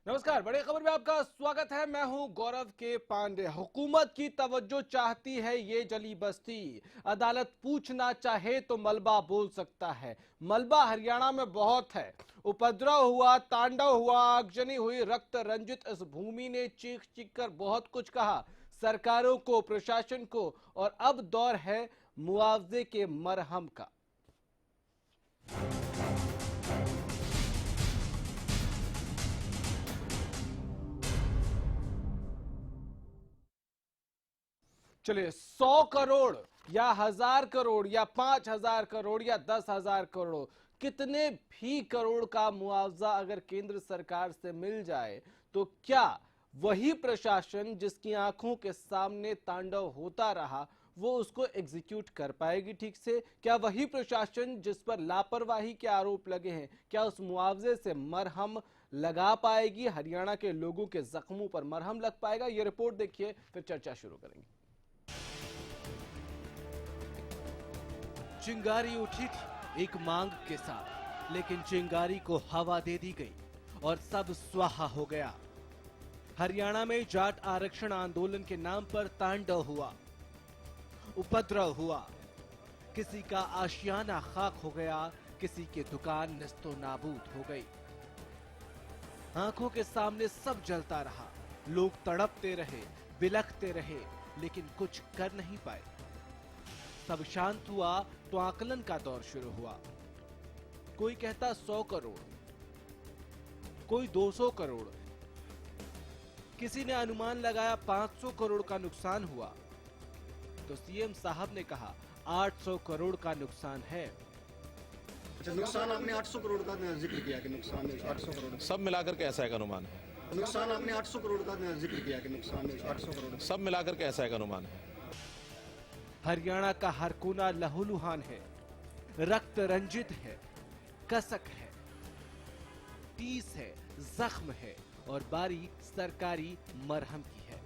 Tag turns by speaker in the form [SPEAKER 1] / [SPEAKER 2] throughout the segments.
[SPEAKER 1] नमस्कार, बड़ी खबर में आपका स्वागत है। मैं हूं गौरव के पांडे। हुकूमत की तवज्जो चाहती है ये जली बस्ती। अदालत पूछना चाहे तो मलबा बोल सकता है। मलबा हरियाणा में बहुत है। उपद्रव हुआ, तांडव हुआ, आगजनी हुई। रक्त रंजित इस भूमि ने चीख चीख कर बहुत कुछ कहा, सरकारों को, प्रशासन को। और अब दौर है मुआवजे के मरहम का। चलिए, 100 करोड़ या 1000 करोड़ या 5000 करोड़ या 10,000 करोड़, कितने भी करोड़ का मुआवजा अगर केंद्र सरकार से मिल जाए तो क्या वही प्रशासन जिसकी आंखों के सामने तांडव होता रहा वो उसको एग्जीक्यूट कर पाएगी ठीक से? क्या वही प्रशासन जिस पर लापरवाही के आरोप लगे हैं, क्या उस मुआवजे से मरहम लगा पाएगी? हरियाणा के लोगों के जख्मों पर मरहम लग पाएगा? ये रिपोर्ट देखिए, फिर चर्चा शुरू करेंगे। चिंगारी उठी थी एक मांग के साथ, लेकिन चिंगारी को हवा दे दी गई और सब स्वाहा हो गया। हरियाणा में जाट आरक्षण आंदोलन के नाम पर तांडव हुआ, उपद्रव हुआ। किसी का आशियाना खाक हो गया, किसी की दुकान नस्तो नाबूद हो गई। आंखों के सामने सब जलता रहा, लोग तड़पते रहे, बिलखते रहे, लेकिन कुछ कर नहीं पाए। सब शांत हुआ तो आकलन का दौर शुरू हुआ। कोई कहता 100 करोड़, कोई 200 करोड़, किसी ने अनुमान लगाया 500 करोड़ का नुकसान हुआ, तो सीएम साहब ने कहा 800 करोड़ का नुकसान है।
[SPEAKER 2] अच्छा, नुकसान आपने 800 करोड़ का जिक्र किया कि नुकसान 800 करोड़,
[SPEAKER 3] सब मिलाकर के ऐसा एक अनुमान है।
[SPEAKER 2] नुकसान आपने 800 करोड़ का जिक्र किया कि नुकसान 800 करोड़,
[SPEAKER 3] सब मिलाकर के ऐसा एक अनुमान है।
[SPEAKER 1] हरियाणा का हर कोना लहूलुहान है, रक्त रंजित है, कसक है, टीस है, जख्म है और बारी सरकारी मरहम की है।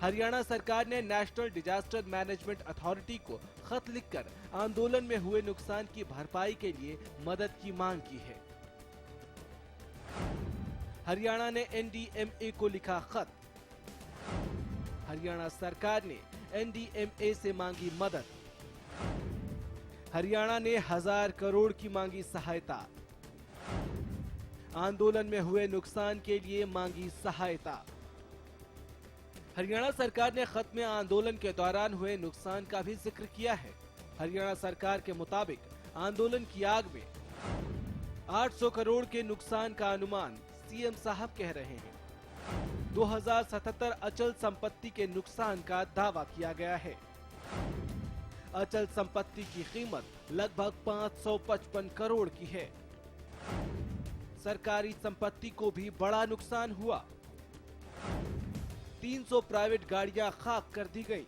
[SPEAKER 1] हरियाणा सरकार ने नेशनल डिजास्टर मैनेजमेंट अथॉरिटी को खत लिखकर आंदोलन में हुए नुकसान की भरपाई के लिए मदद की मांग की है। हरियाणा ने एनडीएमए को लिखा खत। हरियाणा सरकार ने एनडीएमए से मांगी मदद। हरियाणा ने 1000 करोड़ की मांगी सहायता। आंदोलन में हुए नुकसान के लिए मांगी सहायता। हरियाणा सरकार ने खत में आंदोलन के दौरान हुए नुकसान का भी जिक्र किया है। हरियाणा सरकार के मुताबिक आंदोलन की आग में 800 करोड़ के नुकसान का अनुमान सीएम साहब कह रहे हैं। 2077 अचल संपत्ति के नुकसान का दावा किया गया है। अचल संपत्ति की कीमत लगभग 555 करोड़ की है। सरकारी संपत्ति को भी बड़ा नुकसान हुआ। 300 प्राइवेट गाड़ियां खाक कर दी गई।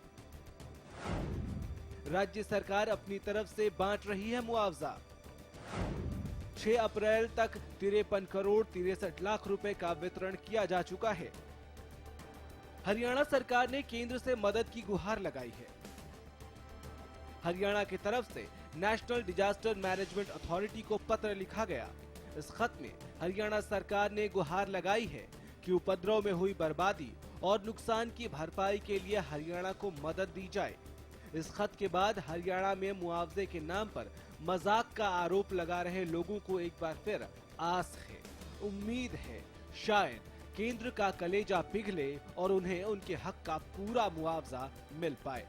[SPEAKER 1] राज्य सरकार अपनी तरफ से बांट रही है मुआवजा। 6 अप्रैल तक 53 करोड़ 63 लाख रुपए का वितरण किया जा चुका है। हरियाणा सरकार ने केंद्र से मदद की गुहार लगाई है। हरियाणा की तरफ से नेशनल डिजास्टर मैनेजमेंट अथॉरिटी को पत्र लिखा गया। इस खत में हरियाणा सरकार ने गुहार लगाई है कि उपद्रव में हुई बर्बादी और नुकसान की भरपाई के लिए हरियाणा को मदद दी जाए। इस खत के बाद हरियाणा में मुआवजे के नाम पर मजाक का आरोप लगा रहे लोगों को एक बार फिर आस है, उम्मीद है, शायद केंद्र का कलेजा पिघले और उन्हें उनके हक का पूरा मुआवजा मिल पाए।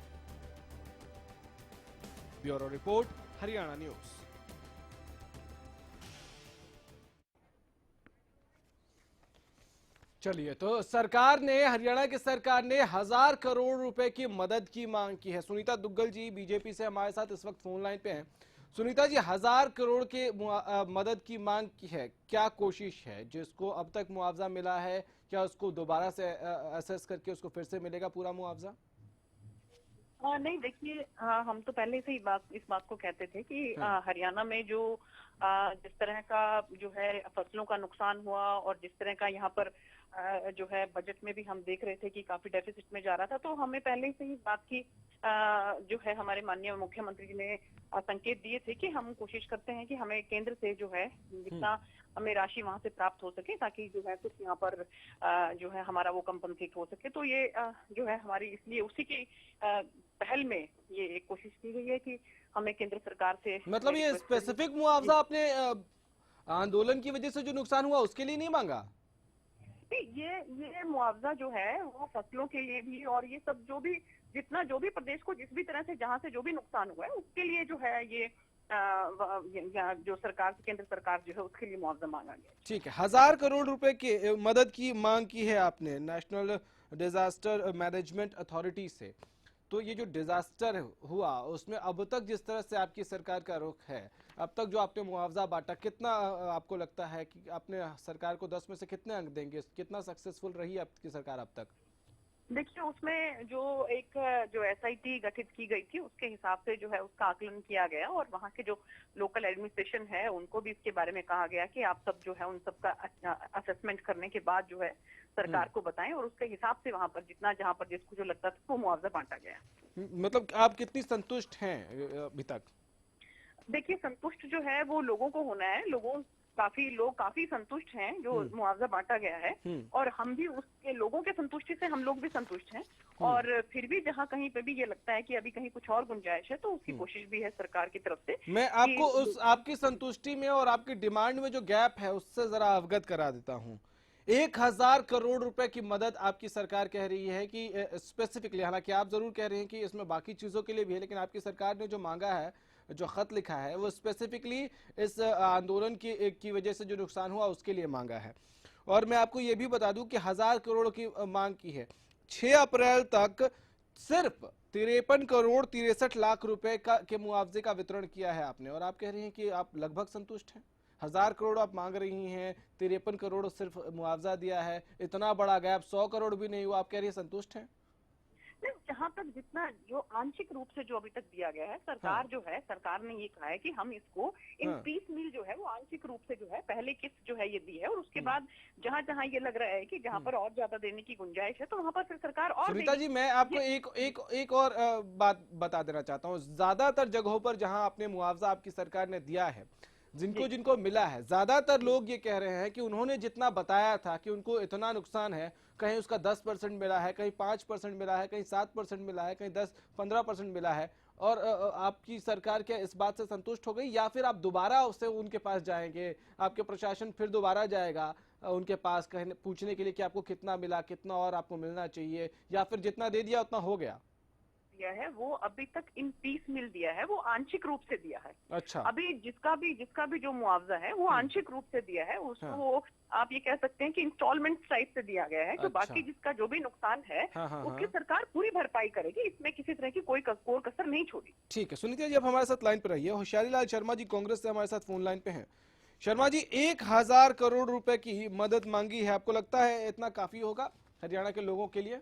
[SPEAKER 1] Bureau report, Haryana news. चलिए, तो सरकार ने, हरियाणा की सरकार ने 1000 करोड़ रुपए की मदद की मांग की है। सुनीता दुग्गल जी बीजेपी से हमारे साथ इस वक्त फोन लाइन पे हैं। सुनीता जी, 1000 करोड़ के मदद की मांग की है, क्या कोशिश है? जिसको अब तक मुआवजा मिला है, क्या उसको दोबारा से असेस करके उसको फिर से मिलेगा पूरा मुआवजा?
[SPEAKER 4] नहीं, देखिए, हम तो पहले से ही इस बात को कहते थे कि हरियाणा में जो जिस तरह का जो है फसलों का नुकसान हुआ और जिस तरह का यहाँ पर जो है बजट में भी हम देख रहे थे कि काफी डेफिसिट में जा रहा था, तो हमें पहले से ही बात की जो है हमारे माननीय मुख्यमंत्री जी ने संकेत दिए थे कि हम कोशिश करते हैं कि हमें केंद्र से जो है जितना हमें राशि वहां से प्राप्त हो सके, ताकि जो है कुछ यहाँ पर जो है हमारा वो कंपनसेट हो सके। तो ये जो है हमारी इसलिए उसी की पहल में ये एक कोशिश की गई है कि हमें केंद्र सरकार से
[SPEAKER 1] मतलब ये स्पेसिफिक मुआवजा आपने आंदोलन की वजह से जो नुकसान हुआ उसके लिए नहीं मांगा?
[SPEAKER 4] ये मुआवजा जो है वो फसलों के लिए भी और ये सब जो भी प्रदेश को जिस भी तरह से जहां से जो भी नुकसान हुआ है उसके लिए जो है ये जो सरकार केंद्र सरकार जो है उसके लिए मुआवजा मांगा गया।
[SPEAKER 1] ठीक है, 1000 करोड़ रुपए की मदद की मांग की है आपने नेशनल डिजास्टर मैनेजमेंट अथॉरिटी से। तो ये जो डिजास्टर हुआ उसमें अब तक जिस तरह से आपकी सरकार का रुख है, अब तक जो आपने मुआवजा बांटा, कितना आपको लगता है कि आपने सरकार को 10 में से कितने अंक देंगे? कितना सक्सेसफुल रही आपकी सरकार अब तक?
[SPEAKER 4] देखिए, उसमें जो एसआईटी गठित की गई थी उसके हिसाब से जो है उसका आकलन किया गया और वहाँ के जो लोकल एडमिनिस्ट्रेशन है उनको भी इसके बारे में कहा गया कि आप सब जो है उन सब का असेसमेंट करने के बाद जो है सरकार को बताएं और उसके हिसाब से वहाँ पर जहाँ पर जिसको जो लगता था वो मुआवजा बांटा गया।
[SPEAKER 1] मतलब आप कितनी संतुष्ट हैं अभी तक?
[SPEAKER 4] देखिए, संतुष्ट जो है वो लोगों को होना है। लोग काफी संतुष्ट हैं जो मुआवजा बांटा गया है और हम भी उसके लोगों के संतुष्टि से हम लोग भी संतुष्ट हैं। और फिर भी जहाँ कहीं पे भी ये लगता है कि अभी कहीं कुछ और गुंजाइश है तो उसकी कोशिश भी है सरकार की तरफ से।
[SPEAKER 1] मैं आपको उस आपकी संतुष्टि में और आपकी डिमांड में जो गैप है उससे जरा अवगत करा देता हूँ। 1000 करोड़ रुपए की मदद आपकी सरकार कह रही है कि स्पेसिफिकली, हालांकि आप जरूर कह रहे हैं कि इसमें बाकी चीजों के लिए भी है, लेकिन आपकी सरकार ने जो मांगा है, जो खत लिखा है, वो स्पेसिफिकली इस आंदोलन की वजह से जो नुकसान हुआ उसके लिए मांगा है। और मैं आपको ये भी बता दूं कि 1000 करोड़ की मांग की है। 6 अप्रैल तक सिर्फ 53 करोड़ 63 लाख रुपए के मुआवजे का वितरण किया है आपने, और आप कह रही हैं कि आप लगभग संतुष्ट हैं। 1000 करोड़ आप मांग रही हैं, 53 करोड़ सिर्फ मुआवजा दिया है, इतना बड़ा गैप, 100 करोड़ भी नहीं हुआ, आप कह रही है संतुष्ट हैं?
[SPEAKER 4] जहाँ तक जितना जो आंशिक रूप से जो अभी तक दिया गया है, सरकार ने ये कहा है कि हम इसको इन पीस मील जो है वो आंशिक रूप से जो है पहले किस्त जो है ये दी है और उसके बाद जहाँ जहाँ ये लग रहा है कि जहाँ पर और ज्यादा देने की गुंजाइश है तो वहाँ पर फिर सरकार और
[SPEAKER 1] सुनीता जी, मैं आपको एक और बात बता देना चाहता हूँ। ज्यादातर जगहों पर जहाँ आपने मुआवजा आपकी सरकार ने दिया है, जिनको मिला है, ज्यादातर लोग ये कह रहे हैं कि उन्होंने जितना बताया था कि उनको इतना नुकसान है, कहीं उसका 10% मिला है, कहीं 5% मिला है, कहीं 7% मिला है, कहीं 10-15% मिला है। और आपकी सरकार क्या इस बात से संतुष्ट हो गई, या फिर आप दोबारा उससे उनके पास जाएंगे, आपके प्रशासन फिर दोबारा जाएगा उनके पास कहने पूछने के लिए कि आपको कितना मिला, कितना और आपको मिलना चाहिए, या फिर जितना दे दिया उतना हो गया?
[SPEAKER 4] दिया है वो अभी तक इन पीस मिल दिया है, वो आंशिक रूप से दिया है।
[SPEAKER 1] अच्छा,
[SPEAKER 4] अभी जिसका भी जो मुआवजा है वो आंशिक रूप से दिया है, उसको आप ये कह सकते हैं कि इंस्टॉलमेंट टाइप से दिया गया है। जो बाकी जिसका जो भी नुकसान है उसकी सरकार पूरी भरपाई करेगी, इसमें किसी तरह की कोई कोर कसर नहीं छोड़ी।
[SPEAKER 1] ठीक है सुनीता जी, आप हमारे साथ लाइन पर रहिए। होशियारी लाल शर्मा जी कांग्रेस से हमारे साथ फोन लाइन पे हैं। शर्मा जी, 1000 करोड़ रुपए की मदद मांगी है, आपको लगता है इतना काफी होगा हरियाणा के लोगों के लिए?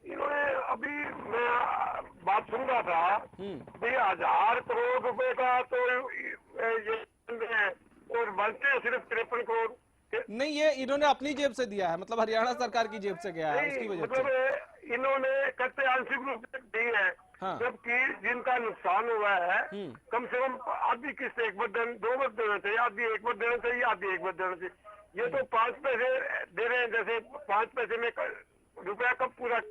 [SPEAKER 5] इन्होंने अभी मैं बात सुन रहा था, 1000 करोड़ रुपए का तो ये और बनते हैं सिर्फ 53 करोड़।
[SPEAKER 1] नहीं, ये इन्होंने अपनी जेब से दिया है, मतलब हरियाणा सरकार की जेब से गया है, उसकी वजह
[SPEAKER 5] मतलब
[SPEAKER 1] से
[SPEAKER 5] इन्होंने कच्चे आंशिक रूप से दी है। जबकि जिनका नुकसान हुआ है कम से कम आधी किस्त एक बार दो बार देना चाहिए, आधी एक बार देना चाहिए, आधी एक बार देना चाहिए। ये तो 5 पैसे दे रहे हैं, जैसे 5 पैसे में रुपया कब पूरा।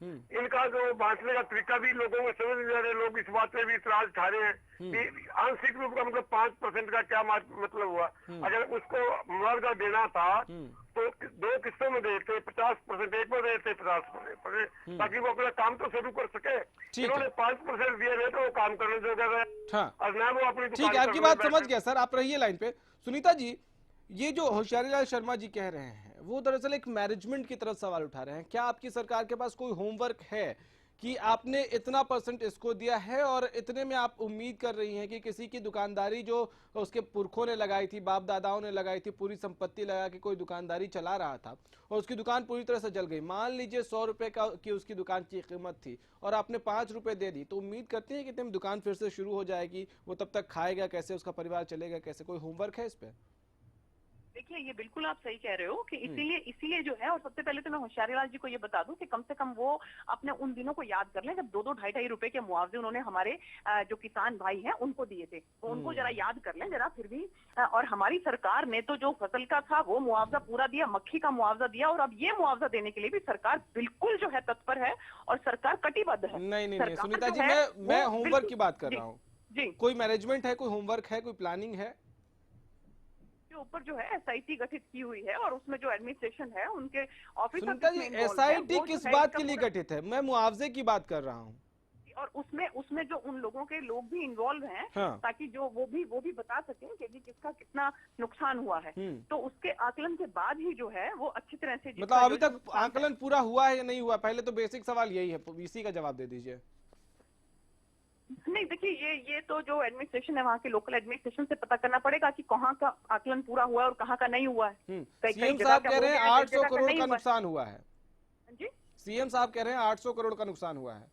[SPEAKER 5] इनका जो बांटने का तरीका भी लोगों को समझ नहीं आ रहे। लोग इस बात पे भी इतराज उठा रहे हैं कि आंशिक रूप का मतलब 5% का क्या मतलब हुआ। अगर उसको मुआवजा देना था तो 2 किस्तों में देते, 50% एक बार देते, 50%, ताकि वो अपना काम तो शुरू कर सके। इन्होंने 5% दिए रहे तो वो काम करने जो कर रहे हैं और ना वो अपनी।
[SPEAKER 1] ठीक है, आपकी बात समझ गया सर, आप रहिए लाइन पे। सुनीता जी, ये जो होशियारी लाल शर्मा जी कह रहे हैं वो दरअसल एक मैनेजमेंट की तरफ सवाल उठा रहे हैं। क्या आपकी सरकार के पास कोई होमवर्क है कि आपने इतना परसेंट इसको दिया है और इतने में आप उम्मीद कर रही हैं कि किसी की दुकानदारी जो उसके पुरखों ने लगाई थी, बाप दादाओं ने लगाई थी, पूरी संपत्ति लगा के कोई दुकानदारी चला रहा था और उसकी दुकान पूरी तरह से जल गई, मान लीजिए 100 रुपए की उसकी दुकान की कीमत थी और आपने 5 रुपए दे दी, तो उम्मीद करते हैं कि तुम दुकान फिर से शुरू हो जाएगी, वो तब तक खाएगा कैसे, उसका परिवार चलेगा कैसे? कोई होमवर्क है इस पे?
[SPEAKER 4] देखिए, ये बिल्कुल आप सही कह रहे हो कि इसीलिए जो है, और सबसे पहले तो मैं होशियारीलाल जी को ये बता दूं कि कम से कम वो अपने उन दिनों को याद कर लें जब 2-2 ढाई रुपए के मुआवजे उन्होंने हमारे जो किसान भाई हैं उनको दिए थे, तो उनको जरा याद कर लें जरा फिर भी। और हमारी सरकार ने तो जो फसल का था वो मुआवजा पूरा दिया, मक्खी का मुआवजा दिया, और अब ये मुआवजा देने के लिए भी सरकार बिल्कुल जो है तत्पर है और सरकार कटिबद्ध है।
[SPEAKER 1] नहीं सुनीता जी, मैं होमवर्क की बात कर रहा हूँ जी। कोई मैनेजमेंट है, कोई होमवर्क है, कोई प्लानिंग है?
[SPEAKER 4] ऊपर जो है एसआईटी गठित की हुई है और उसमें जो एडमिनिस्ट्रेशन है उनके ऑफिसर।
[SPEAKER 1] एसआईटी किस बात के लिए गठित है? मैं मुआवजे की बात कर रहा हूँ।
[SPEAKER 4] और उसमें जो उन लोगों के लोग भी इन्वॉल्व हैं, हाँ। ताकि जो वो भी बता सकें कि जी किसका कितना नुकसान हुआ है, तो उसके आकलन के बाद ही जो है वो अच्छी तरह से,
[SPEAKER 1] मतलब अभी तक आकलन पूरा हुआ है या नहीं हुआ? पहले तो बेसिक सवाल यही है, इसी का जवाब दे दीजिए।
[SPEAKER 4] नहीं, देखिए ये तो जो एडमिनिस्ट्रेशन है वहाँ के लोकल एडमिनिस्ट्रेशन से पता करना पड़ेगा कि कहाँ का आकलन पूरा हुआ है और कहाँ का नहीं हुआ है।
[SPEAKER 1] सीएम साहब कह रहे हैं 800 करोड़ का नुकसान हुआ है
[SPEAKER 4] जी।
[SPEAKER 1] सीएम साहब कह रहे हैं 800 करोड़ का नुकसान हुआ है।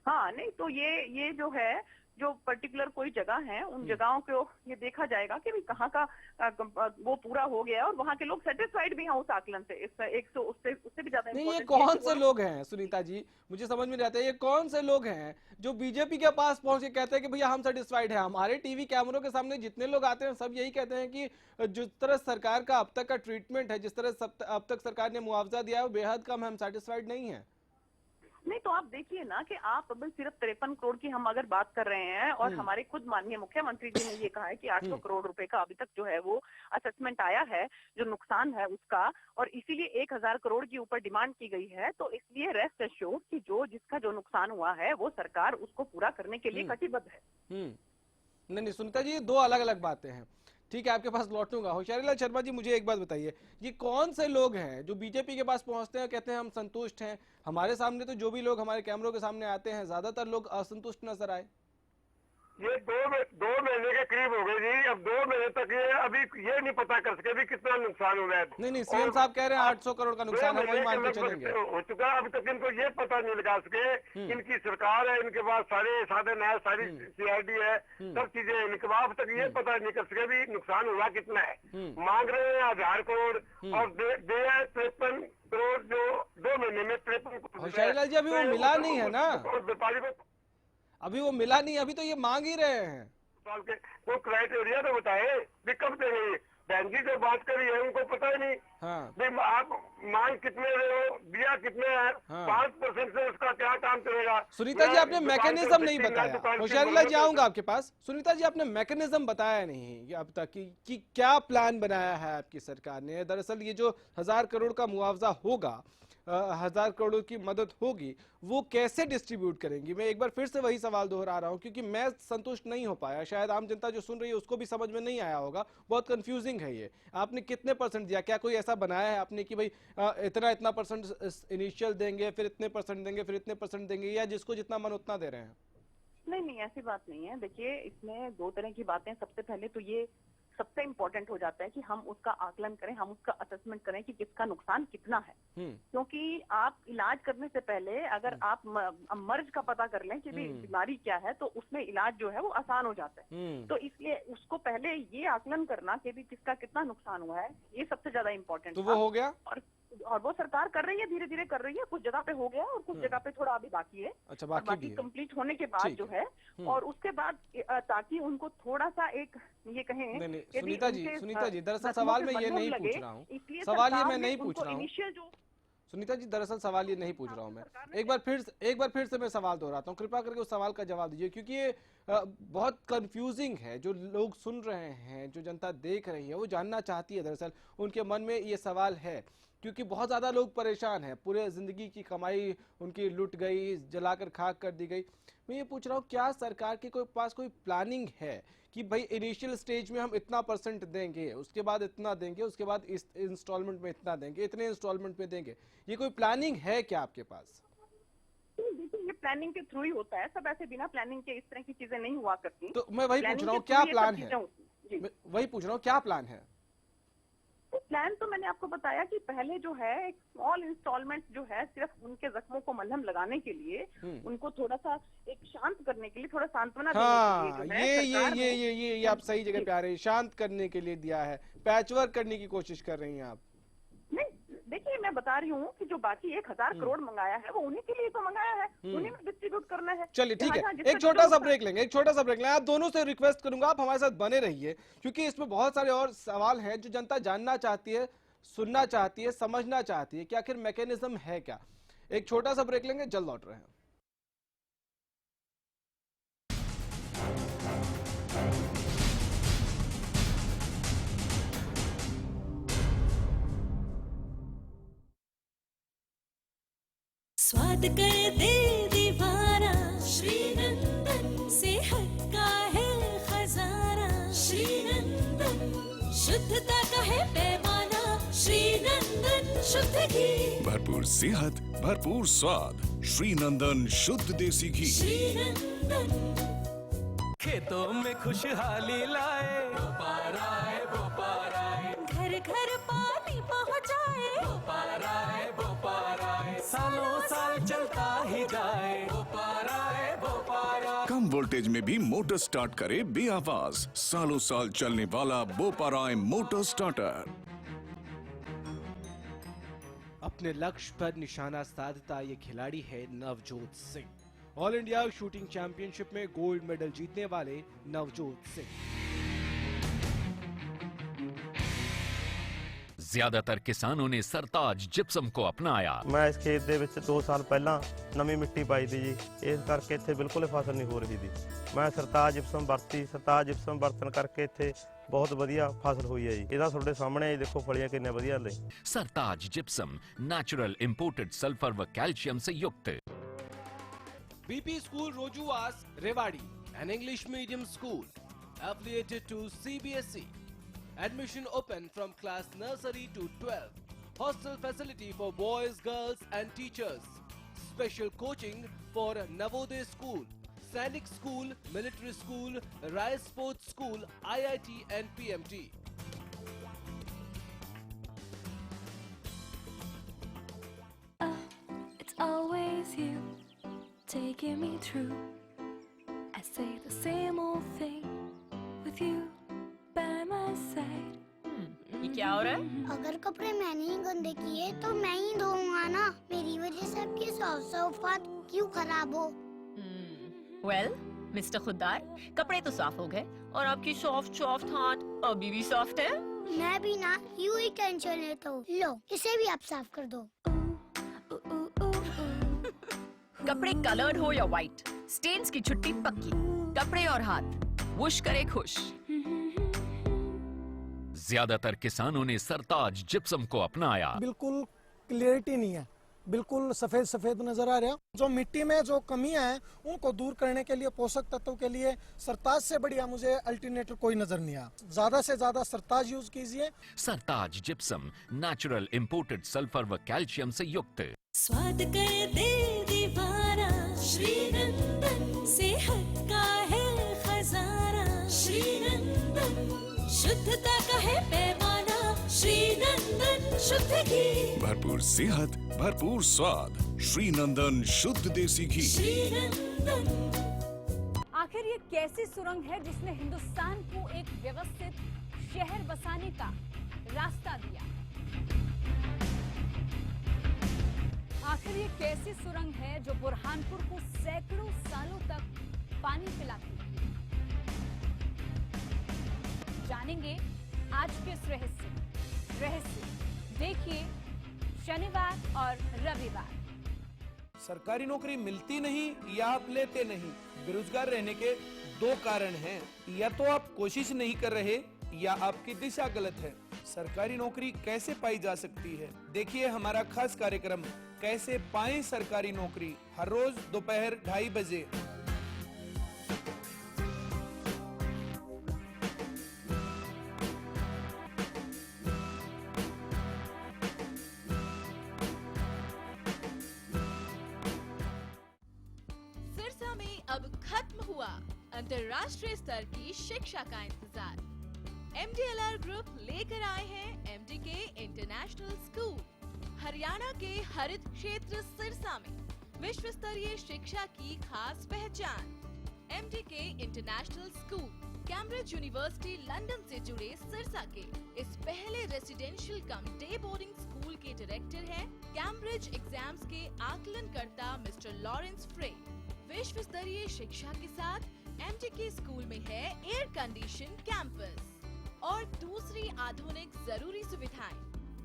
[SPEAKER 4] हाँ, नहीं तो ये जो है, जो पर्टिकुलर कोई जगह है उन जगहों को ये देखा जाएगा कि भी कहाँ का वो पूरा हो गया और वहाँ के लोग सेटिस्फाइड भी हैं उस आकलन से। उससे भी ज्यादा
[SPEAKER 1] नहीं, ये कौन से लोग हैं सुनीता जी? मुझे समझ में नहीं आता, ये कौन से लोग हैं जो बीजेपी के पास पहुंच के कहते हैं कि भैया हम सेटिस्फाइड हैं? हमारे टीवी कैमरों के सामने जितने लोग आते हैं सब यही कहते हैं कि जिस तरह सरकार का अब तक का ट्रीटमेंट है, जिस तरह अब तक सरकार ने मुआवजा दिया है वो बेहद कम है, हम सेटिस्फाइड नहीं है।
[SPEAKER 4] नहीं तो आप देखिए ना कि आप अभी सिर्फ 53 करोड़ की हम अगर बात कर रहे हैं और हमारे खुद माननीय मुख्यमंत्री जी ने ये कहा है कि 800 करोड़ रुपए का अभी तक जो है वो असेसमेंट आया है जो नुकसान है उसका, और इसीलिए 1000 करोड़ के ऊपर डिमांड की गई है। तो इसलिए रेस्ट एश्योर्ड कि जिसका जो नुकसान हुआ है वो सरकार उसको पूरा करने के लिए कटिबद्ध है।
[SPEAKER 1] नहीं सुनीता जी, ये दो अलग अलग बातें हैं। ठीक है, आपके पास लौटूंगा। होशियारीलाल शर्मा जी, मुझे एक बात बताइए, ये कौन से लोग हैं जो बीजेपी के पास पहुंचते हैं कहते हैं हम संतुष्ट हैं? हमारे सामने तो जो भी लोग हमारे कैमरों के सामने आते हैं ज्यादातर लोग असंतुष्ट नजर आए।
[SPEAKER 5] ये दो महीने के करीब हो गए जी। अब 2 महीने तक ये अभी ये नहीं पता कर सके भी कितना नुकसान हुआ है।
[SPEAKER 1] नहीं, सीएम साहब कह रहे हैं 800 करोड़ का नुकसान है, वही मान के चलेंगे।
[SPEAKER 5] हो चुका, अभी तक इनको ये पता नहीं लगा सके। इनकी सरकार है, इनके पास सारे साधन है, सारी सीआईडी है, सब चीजें है, इनके पास अब तक ये पता नहीं कर सके भी नुकसान हुआ कितना है। मांग रहे हैं 1000 करोड़ और दे 53 करोड़, जो 2 महीने में 53।
[SPEAKER 1] होशियारीलाल जी, अभी वो मिला नहीं है ना,
[SPEAKER 5] व्यापारी को
[SPEAKER 1] अभी वो मिला नहीं, अभी तो ये मांग ही रहे हैं।
[SPEAKER 5] वो क्राइटेरिया तो बताए भी कब देंगे। बहन जी जो बात करी है उनको पता ही नहीं। हाँ। आप मांग कितने रहे हो, दिया कितने है, 5% से उसका क्या काम चलेगा?
[SPEAKER 1] सुनीता जी, आपने मैकेनिज्म नहीं बताया। होशियारीलाल जी, आऊंगा आपके पास। सुनीता जी, आपने मैकेनिज्म बताया नहीं अब तक कि क्या प्लान बनाया है आपकी सरकार ने। दरअसल ये जो 1000 करोड़ का मुआवजा होगा, 1000 करोड़ की मदद होगी, वो कैसे डिस्ट्रीब्यूट करेंगी? मैं एक बार फिर से वही सवाल दोहरा रहा हूं क्योंकि मैं संतुष्ट नहीं हो पाया, शायद आम जनता जो सुन रही है उसको भी समझ में नहीं आया होगा, बहुत कंफ्यूजिंग है ये। आपने कितने परसेंट दिया? क्या कोई ऐसा बनाया है आपने कि भाई इतना परसेंट इनिशियल देंगे, फिर इतने परसेंट देंगे, फिर इतने परसेंट देंगे, या जिसको जितना मन उतना दे रहे हैं?
[SPEAKER 4] नहीं, ऐसी बात नहीं है। देखिए, इसमें 2 तरह की बातें। सबसे पहले तो ये सबसे इम्पोर्टेंट हो जाता है कि हम उसका आकलन करें, हम उसका असेसमेंट करें कि किसका नुकसान कितना है। क्योंकि आप इलाज करने से पहले अगर आप मर्ज का पता कर लें कि बीमारी क्या है तो उसमें इलाज जो है वो आसान हो जाता है। तो इसलिए उसको पहले ये आकलन करना कि भी किसका कितना नुकसान हुआ है, ये सबसे ज्यादा इम्पोर्टेंट।
[SPEAKER 1] तो वो हो गया
[SPEAKER 4] और वो सरकार कर रही है, धीरे धीरे कर रही है। कुछ जगह पे हो गया और कुछ जगह पे थोड़ा अभी बाकी है।
[SPEAKER 1] अच्छा,
[SPEAKER 4] बाकी कंप्लीट होने के बाद जो है, और उसके बाद ताकि उनको थोड़ा सा एक ये कहें।
[SPEAKER 1] नहीं, सुनीता जी, दरअसल सवाल मैं ये नहीं पूछ रहा हूँ, सवाल ये मैं नहीं पूछ रहा हूँ सुनीता जी, दरअसल सवाल ये नहीं पूछ रहा हूँ मैं। एक बार फिर से मैं सवाल दोहराता हूँ, कृपया करके उस सवाल का जवाब दीजिए, क्योंकि ये बहुत कंफ्यूजिंग है। जो लोग सुन रहे हैं, जो जनता देख रही है, वो जानना चाहती है, दरअसल उनके मन में ये सवाल है, क्योंकि बहुत ज़्यादा लोग परेशान हैं, पूरे ज़िंदगी की कमाई उनकी लुट गई, जलाकर खाक कर दी गई। मैं ये पूछ रहा हूँ, क्या सरकार के पास कोई प्लानिंग है कि भाई इनिशियल स्टेज में हम इतना परसेंट देंगे, उसके बाद इतना देंगे, उसके बाद इस इंस्टॉलमेंट में इतना देंगे, इतने इंस्टॉलमेंट में देंगे? ये कोई प्लानिंग है क्या आपके पास?
[SPEAKER 4] देखिए, ये प्लानिंग के थ्रू ही होता है, सब ऐसे बिना प्लानिंग के इस तरह की चीजें नहीं हुआ करती।
[SPEAKER 1] तो मैं वही पूछ रहा हूँ, क्या प्लान है? वही पूछ रहा हूँ, क्या प्लान है?
[SPEAKER 4] तो प्लान तो मैंने आपको बताया कि पहले जो है एक स्मॉल इंस्टॉलमेंट जो है सिर्फ उनके जख्मों को मलहम लगाने के लिए, उनको थोड़ा सा एक शांत करने के लिए, थोड़ा सांत्वना देने के लिए जो है
[SPEAKER 1] ये आप सही जगह पे आ रहे हैं, शांत करने के लिए दिया है, पैचवर्क करने की कोशिश कर रही हैं आप।
[SPEAKER 4] नहीं देखिए, मैं बता रही हूँ कि जो बाकी 1000 करोड़ मंगाया है वो उन्हीं के लिए तो मंगाया है, उन्हीं में डिस्ट्रीब्यूट करना है।
[SPEAKER 1] चलिए ठीक है, एक छोटा सा ब्रेक लेंगे, आप दोनों से रिक्वेस्ट करूंगा आप हमारे साथ बने रहिए, क्योंकि इसमें बहुत सारे और सवाल हैं जो जनता जानना चाहती है, सुनना चाहती है, समझना चाहती है कि आखिर मैकेनिज्म है क्या। एक छोटा सा ब्रेक लेंगे, जल्द लौट रहे हैं।
[SPEAKER 6] स्वाद कर दे दीवाना, श्रीनंदन सेहत का है खजाना, श्रीनंदन शुद्धता का है पैमाना, श्रीनंदन शुद्ध घी,
[SPEAKER 7] भरपूर सेहत, भरपूर स्वाद, श्रीनंदन शुद्ध देसी घी।
[SPEAKER 6] श्रीनंदन
[SPEAKER 8] खेतों में खुशहाली लाए, बोपारा है बोपारा है,
[SPEAKER 6] घर घर पानी पहुँचाए,
[SPEAKER 8] बोपारा है बोपारा है, सालों साल चलता ही जाए, बोपारा है बोपारा।
[SPEAKER 7] कम वोल्टेज में भी मोटर स्टार्ट करे बेआवाज, सालों साल चलने वाला बोपाराय मोटर स्टार्टर।
[SPEAKER 1] अपने लक्ष्य पर निशाना साधता ये खिलाड़ी है Navjot Singh. All India shooting championship में गोल्ड मेडल जीतने वाले नवजोत सिंह।
[SPEAKER 9] ਜ਼ਿਆਦਾਤਰ ਕਿਸਾਨਾਂ ਨੇ ਸਰਤਾਜ ਜਿਪਸਮ ਕੋ ਅਪਣਾਇਆ।
[SPEAKER 10] ਮੈਂ ਇਸ ਖੇਤ ਦੇ ਵਿੱਚ 2 ਸਾਲ ਪਹਿਲਾਂ ਨਵੀਂ ਮਿੱਟੀ ਪਾਈ ਸੀ ਜੀ, ਇਸ ਕਰਕੇ ਇੱਥੇ ਬਿਲਕੁਲ ਫਸਲ ਨਹੀਂ ਹੋ ਰਹੀ ਸੀ। ਮੈਂ ਸਰਤਾਜ ਜਿਪਸਮ ਵਰਤੀ, ਸਰਤਾਜ ਜਿਪਸਮ ਵਰਤਣ ਕਰਕੇ ਇੱਥੇ ਬਹੁਤ ਵਧੀਆ ਫਸਲ ਹੋਈ ਹੈ ਜੀ। ਇਹਦਾ ਤੁਹਾਡੇ ਸਾਹਮਣੇ ਦੇਖੋ ਫਲੀਆਂ ਕਿੰਨੇ ਵਧੀਆ ਨੇ।
[SPEAKER 9] ਸਰਤਾਜ ਜਿਪਸਮ ਨੈਚੁਰਲ ਇੰਪੋर्टेड सल्फर व कैल्शियम से युक्त।
[SPEAKER 1] BP School Rojuwas, Rewari, an English medium school affiliated to CBSE. Admission open from class nursery to 12. Hostel facility for boys, girls and teachers. Special coaching for Navodaya School, Sainik School, Military School, Rai Sports School, IIT and PMT.
[SPEAKER 6] it's always you taking me through. I say the same old thing with you by my side.
[SPEAKER 11] ये क्या हो रहा है?
[SPEAKER 12] अगर कपड़े मैंने ही गंदे किए तो मैं ही धोऊंगा ना। मेरी वजह से आपकी सौफात क्यों खराब हो?
[SPEAKER 11] वेल मिस्टर खुद्दार, कपड़े तो साफ हो गए और आपकी सॉफ्ट हाथ अभी भी सॉफ्ट है।
[SPEAKER 12] मैं भी ना यूं ही टेंशन लेता हूँ। लो इसे भी आप साफ कर दो।
[SPEAKER 11] कपड़े कलर्ड हो या व्हाइट, स्टेन्स की छुट्टी पक्की। कपड़े और हाथ वुश करे खुश।
[SPEAKER 9] ज्यादातर किसानों ने सरताज जिप्सम को अपनाया।
[SPEAKER 13] बिल्कुल क्लियरिटी नहीं है, बिल्कुल सफेद सफेद नजर आ रहा। जो मिट्टी में जो कमियां हैं उनको दूर करने के लिए, पोषक तत्वों के लिए सरताज से बढ़िया मुझे अल्टरनेटिव कोई नजर नहीं आया। ज्यादा से ज्यादा सरताज यूज कीजिए।
[SPEAKER 9] सरताज जिप्सम नेचुरल इंपोर्टेड सल्फर व कैल्शियम से युक्त।
[SPEAKER 6] स्वाद कर दे दीवाना, श्रीनंदन सेहत का है खजाना, श्रीनंदन शुद्धता का है पैमाना, श्रीनंदन शुद्ध घी,
[SPEAKER 7] भरपूर सेहत, भरपूर स्वाद, श्रीनंदन शुद्ध देसी घी।
[SPEAKER 6] श्रीनंदन।
[SPEAKER 14] आखिर ये कैसी सुरंग है जिसने हिंदुस्तान को एक व्यवस्थित शहर बसाने का रास्ता दिया? आखिर ये कैसी सुरंग है जो बुरहानपुर को सैकड़ों सालों तक पानी पिलाती है? जानेंगे आज के इस रहस्य देखिए शनिवार और रविवार।
[SPEAKER 8] सरकारी नौकरी मिलती नहीं या आप लेते नहीं, बेरोजगार रहने के 2 कारण हैं। या तो आप कोशिश नहीं कर रहे या आपकी दिशा गलत है। सरकारी नौकरी कैसे पाई जा सकती है? देखिए हमारा खास कार्यक्रम कैसे पाएं सरकारी नौकरी, हर रोज दोपहर 2:30 बजे।
[SPEAKER 15] अब खत्म हुआ अंतर्राष्ट्रीय स्तर की शिक्षा का इंतजार। MDLR ग्रुप लेकर आए हैं MDK इंटरनेशनल स्कूल। हरियाणा के हरित क्षेत्र सिरसा में विश्व स्तरीय शिक्षा की खास पहचान। MDK international school Cambridge university London से जुड़े सिरसा के इस पहले रेसिडेंशियल कम डे बोर्डिंग स्कूल के डायरेक्टर हैं कैम्ब्रिज एग्जाम्स के आकलनकर्ता मिस्टर लॉरेंस फ्रे। विश्व स्तरीय शिक्षा के साथ MDK स्कूल में है एयर कंडीशन कैंपस और दूसरी आधुनिक जरूरी सुविधाएं,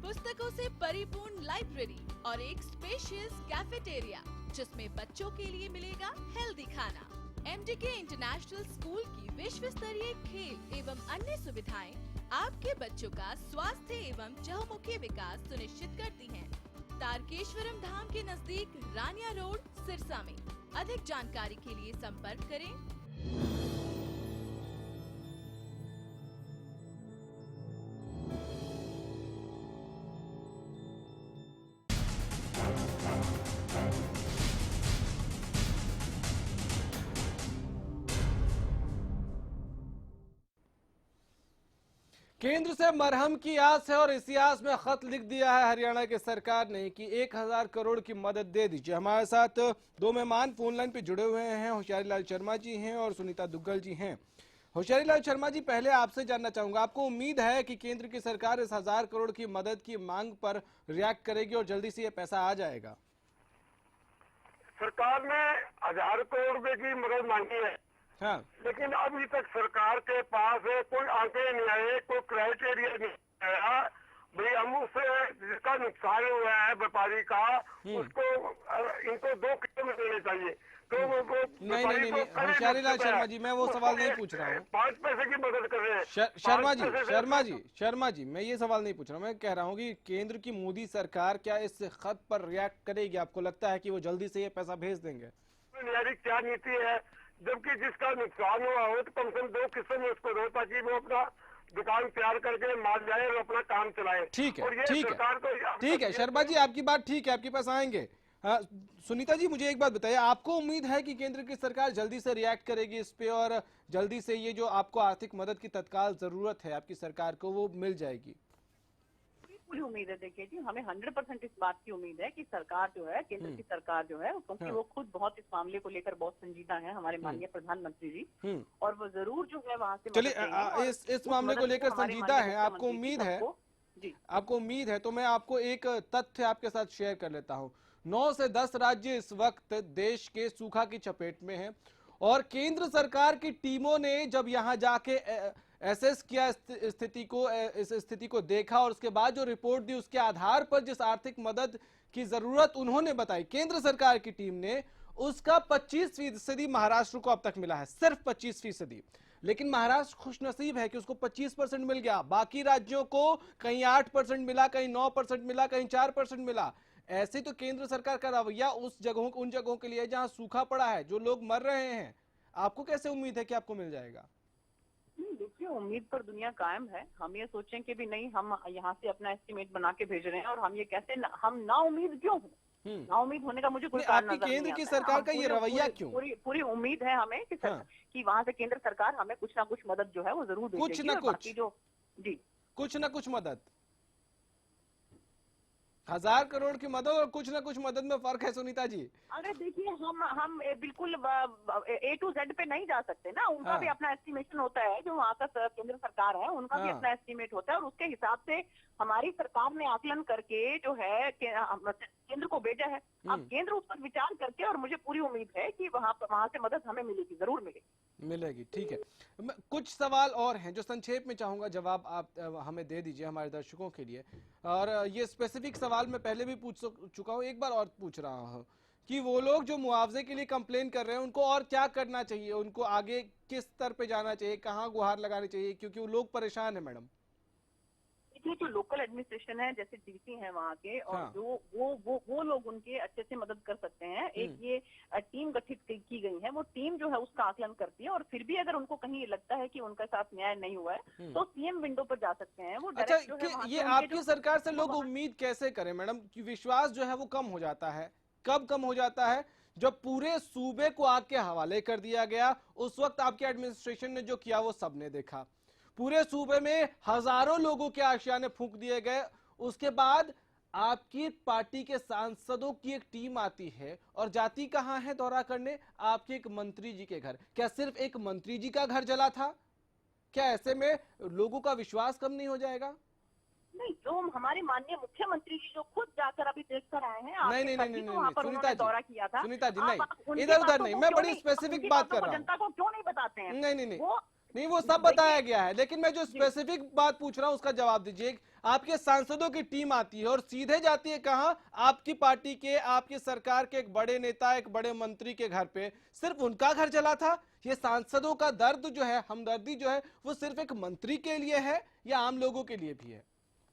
[SPEAKER 15] पुस्तकों से परिपूर्ण लाइब्रेरी और एक स्पेशियस कैफेटेरिया जिसमें बच्चों के लिए मिलेगा हेल्दी खाना। MDK इंटरनेशनल स्कूल की विश्व स्तरीय खेल एवं अन्य सुविधाएं आपके बच्चों का स्वास्थ्य एवं चहुमुखी विकास सुनिश्चित करती हैं। तारकेश्वरम धाम के नजदीक रानिया रोड सिरसा में। अधिक जानकारी के लिए संपर्क करें।
[SPEAKER 1] केंद्र से मरहम की आस है और इसी आस में खत लिख दिया है हरियाणा की सरकार ने कि 1000 करोड़ की मदद दे दीजिए। हमारे साथ दो मेहमान फोन लाइन पे जुड़े हुए हैं, होशियारी लाल शर्मा जी हैं और सुनीता दुग्गल जी हैं। होशियारी लाल शर्मा जी, पहले आपसे जानना चाहूंगा, आपको उम्मीद है कि केंद्र की सरकार इस 1000 करोड़ की मदद की मांग पर रिएक्ट करेगी और जल्दी से ये पैसा आ जाएगा?
[SPEAKER 5] सरकार ने 1000 करोड़ रुपए की मदद मांगी है,
[SPEAKER 1] हाँ,
[SPEAKER 5] लेकिन अभी तक सरकार के पास कोई आंकड़े नहीं आए, कोई क्राइटेरिया नहीं आया। भाई हम उससे जिसका नुकसान हुआ है व्यापारी का, उसको इनको 2 किलो में देने चाहिए। तो वो
[SPEAKER 1] नहीं, होशियारी लाल शर्मा जी, मैं वो सवाल नहीं पूछ रहा हूँ।
[SPEAKER 5] 5 पैसे की मदद कर रहे हैं।
[SPEAKER 1] शर्मा जी, मैं ये सवाल नहीं पूछ रहा हूँ। मैं कह रहा हूँ कि केंद्र की मोदी सरकार क्या इस खत पर रिएक्ट करेगी? आपको लगता है कि वो जल्दी से ये पैसा भेज देंगे?
[SPEAKER 5] क्या नीति है, जबकि जिसका नुकसान हुआ हो तो कम से कम 2 किस्तों में उसको दो, ताकि वो अपना दुकान तैयार करके माल जाए और अपना काम चलाए।
[SPEAKER 1] ठीक है,
[SPEAKER 5] ठीक है
[SPEAKER 1] शर्मा जी, आपकी बात ठीक है, आपके पास आएंगे। सुनीता जी, मुझे एक बात बताइए, आपको उम्मीद है कि केंद्र की सरकार जल्दी से रिएक्ट करेगी इस पे और जल्दी से ये जो आपको आर्थिक मदद की तत्काल जरूरत है आपकी सरकार को, वो मिल जाएगी?
[SPEAKER 4] पूरी उम्मीद है। देखिए जी, हमें 100% इस बात की उम्मीद है कि सरकार जो है, केंद्र की सरकार जो है, क्योंकि वो खुद बहुत इस मामले को लेकर बहुत संजीदा है, हमारे माननीय प्रधानमंत्री जी, और वो जरूर जो है वहाँ से
[SPEAKER 1] चलिए इस मामले को लेकर संजीदा है, आपको उम्मीद है
[SPEAKER 4] जी,
[SPEAKER 1] आपको उम्मीद है, तो मैं आपको एक तथ्य आपके साथ शेयर कर लेता हूँ। 9 से 10 राज्य इस वक्त देश के सूखा की चपेट में हैं और केंद्र सरकार की टीमों ने जब यहाँ जाके एसेस किया इस स्थिति को देखा और उसके बाद जो रिपोर्ट दी, उसके आधार पर जिस आर्थिक मदद की जरूरत उन्होंने बताई केंद्र सरकार की टीम ने, उसका 25% महाराष्ट्र को अब तक मिला है, सिर्फ 25%। लेकिन महाराष्ट्र खुशनसीब है कि उसको 25% मिल गया, बाकी राज्यों को कहीं 8% मिला, कहीं 9% मिला, कहीं 4% मिला। ऐसे तो केंद्र सरकार का रवैया उन जगहों के लिए जहां सूखा पड़ा है, जो लोग मर रहे हैं। आपको कैसे उम्मीद है कि आपको मिल जाएगा?
[SPEAKER 4] देखिए, उम्मीद पर दुनिया कायम है। हम ये सोचें कि भी नहीं, हम यहाँ से अपना एस्टिमेट बना के भेज रहे हैं और हम ये कैसे हम ना उम्मीद क्यों हो? ना उम्मीद होने का मुझे कोई कारण नजर नहीं आता।
[SPEAKER 1] केंद्र की सरकार का ये रवैया क्यों?
[SPEAKER 4] पूरी उम्मीद है हमें कि वहाँ से केंद्र सरकार हमें कुछ ना कुछ मदद जो है वो जरूर देगी।
[SPEAKER 1] कुछ ना कुछ मदद, 1000 करोड़ की मदद और कुछ ना कुछ मदद में फर्क है सुनीता जी।
[SPEAKER 4] अरे देखिए, हम बिल्कुल A to Z पे नहीं जा सकते ना, उनका भी अपना एस्टिमेशन होता है, जो वहाँ का केंद्र सरकार है उनका भी अपना एस्टिमेट होता है और उसके हिसाब से हमारी सरकार ने आकलन करके जो है केंद्र को भेजा है। अब केंद्र उस पर विचार करके, और मुझे पूरी उम्मीद है कि वहाँ से मदद हमें मिलेगी, जरूर मिलेगी।
[SPEAKER 1] ठीक है, कुछ सवाल और हैं जो संक्षेप में चाहूंगा जवाब आप हमें दे दीजिए हमारे दर्शकों के लिए। और ये स्पेसिफिक सवाल मैं पहले भी पूछ चुका हूँ, एक बार और पूछ रहा हूँ कि वो लोग जो मुआवजे के लिए कंप्लेन कर रहे हैं उनको और क्या करना चाहिए, उनको आगे किस स्तर पे जाना चाहिए, कहाँ गुहार लगानी चाहिए, क्योंकि वो लोग परेशान है मैडम।
[SPEAKER 4] देखिए, जो लोकल एडमिनिस्ट्रेशन है, जैसे डीसी हैं वहाँ के, और जो वो लोग उनके अच्छे से मदद कर सकते हैं। एक ये टीम गठित की गई है, वो टीम जो है उसका आकलन करती है और फिर भी अगर उनको कहीं लगता है कि उनके साथ न्याय नहीं हुआ है तो सीएम विंडो पर जा सकते हैं। वो
[SPEAKER 1] अच्छा, ये आपकी सरकार से लोग उम्मीद कैसे करें मैडम? कि विश्वास जो है वो कम हो जाता है, कब कम हो जाता है जब पूरे सूबे को आग के हवाले कर दिया गया, उस वक्त आपके एडमिनिस्ट्रेशन ने जो किया वो सबने देखा। पूरे सूबे में हजारों लोगों के आशियाने फूंक दिए गए। उसके बाद आपकी पार्टी के सांसदों की एक टीम आती है और जाती कहां है दौरा करने? आपके एक मंत्री जी के घर। क्या सिर्फ एक मंत्री जी का घर जला था? क्या ऐसे में लोगों का विश्वास कम नहीं हो जाएगा?
[SPEAKER 4] नहीं, जो हमारे माननीय मुख्यमंत्री जी जो खुद जाकर अभी देख कर आए हैं,
[SPEAKER 1] नहीं,
[SPEAKER 4] वहाँ पर उन्होंने दौरा किया था।
[SPEAKER 1] सुनीता जी,
[SPEAKER 4] आप
[SPEAKER 1] नहीं,
[SPEAKER 4] उनकी
[SPEAKER 1] इधर उधर
[SPEAKER 4] बातों
[SPEAKER 1] नहीं,
[SPEAKER 4] को
[SPEAKER 1] मैं
[SPEAKER 4] क्यों
[SPEAKER 1] बड़ी
[SPEAKER 4] नहीं-
[SPEAKER 1] स्पेसिफिक
[SPEAKER 4] उनकी
[SPEAKER 1] बात
[SPEAKER 4] बातों
[SPEAKER 1] कर
[SPEAKER 4] को
[SPEAKER 1] रहा हूँ।
[SPEAKER 4] जनता को क्यों नहीं बताते हैं?
[SPEAKER 1] नहीं, वो सब बताया गया है, लेकिन मैं जो स्पेसिफिक बात पूछ रहा हूं उसका जवाब दीजिए। आपके सांसदों की टीम आती है और सीधे जाती है कहां? आपकी पार्टी के, आपकी सरकार के एक बड़े नेता, एक बड़े मंत्री के घर पे। सिर्फ उनका घर जला था? ये सांसदों का दर्द जो है, हमदर्दी जो है, वो सिर्फ एक मंत्री के लिए है या आम लोगों के लिए भी है?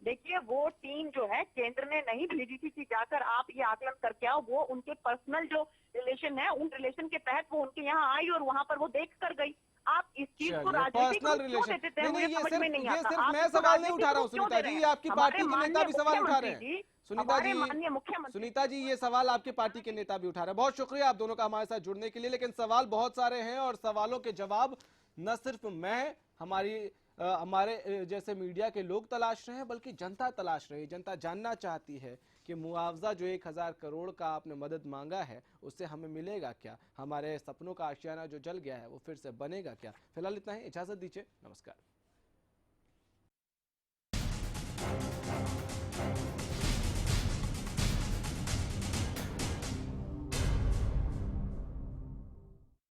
[SPEAKER 4] देखिए, वो टीम जो है केंद्र ने नहीं भेजी थी कि जाकर आप ये आकलन करके आओ। वो उनके पर्सनल जो रिलेशन है, उन रिलेशन के तहत वो उनके यहाँ आई और वहाँ पर वो देख कर गई। आप इस चीज को राजनीतिक रूप क्यों देते थे? मुझे समझ में नहीं आता। आप
[SPEAKER 1] मैं
[SPEAKER 4] इसको
[SPEAKER 1] सवाल नहीं
[SPEAKER 4] राजनीतिक
[SPEAKER 1] उठा रहा हूँ
[SPEAKER 4] रूप क्यों
[SPEAKER 1] सुनीता
[SPEAKER 4] दे
[SPEAKER 1] जी,
[SPEAKER 4] रहे
[SPEAKER 1] ये
[SPEAKER 4] हैं?
[SPEAKER 1] आपकी पार्टी के
[SPEAKER 4] हमारे
[SPEAKER 1] नेता भी सवाल उठा रहे
[SPEAKER 4] मुख्यमंत्री
[SPEAKER 1] हैं।
[SPEAKER 4] जी,
[SPEAKER 1] सुनीता
[SPEAKER 4] हमारे माननीय मुख्यमंत्री
[SPEAKER 1] सुनीता जी, ये सवाल आपकी पार्टी के नेता भी उठा रहे हैं। बहुत शुक्रिया आप दोनों का हमारे साथ जुड़ने के लिए, लेकिन सवाल बहुत सारे हैं और सवालों के जवाब न सिर्फ मैं, हमारे जैसे मीडिया के लोग तलाश रहे हैं, बल्कि जनता तलाश रही है। जनता जानना चाहती है कि मुआवजा जो 1000 करोड़ का आपने मदद मांगा है, उससे हमें मिलेगा क्या? हमारे सपनों का आशियाना जो जल गया है वो फिर से बनेगा क्या? फिलहाल इतना ही, इजाजत दीजिए, नमस्कार।